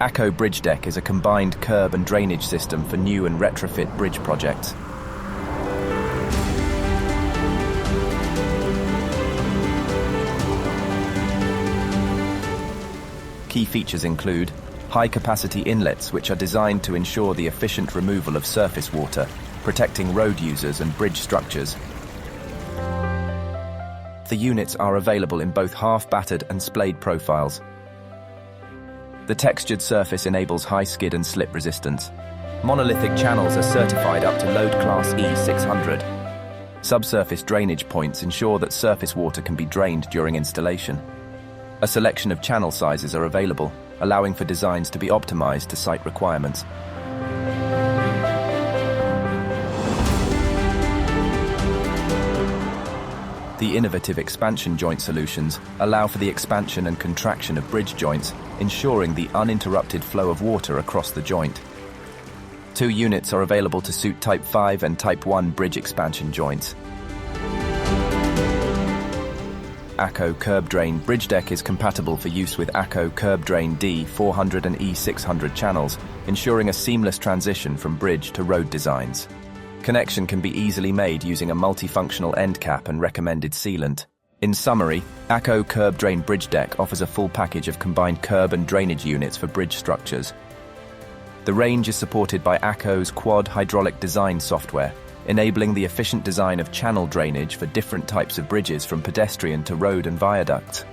ACO BridgeDeck is a combined curb and drainage system for new and retrofit bridge projects. Key features include high-capacity inlets, which are designed to ensure the efficient removal of surface water, protecting road users and bridge structures. The units are available in both half-battered and splayed profiles. The textured surface enables high skid and slip resistance. Monolithic channels are certified up to load class E600. Subsurface drainage points ensure that surface water can be drained during installation. A selection of channel sizes are available, allowing for designs to be optimized to site requirements. The innovative expansion joint solutions allow for the expansion and contraction of bridge joints, ensuring the uninterrupted flow of water across the joint. 2 units are available to suit Type 5 and Type 1 bridge expansion joints. ACO KerbDrain BridgeDeck is compatible for use with ACO KerbDrain D400 and E600 channels, ensuring a seamless transition from bridge to road designs. Connection can be easily made using a multifunctional end cap and recommended sealant. In summary, ACO KerbDrain BridgeDeck offers a full package of combined curb and drainage units for bridge structures. The range is supported by ACO's quad hydraulic design software, enabling the efficient design of channel drainage for different types of bridges from pedestrian to road and viaducts.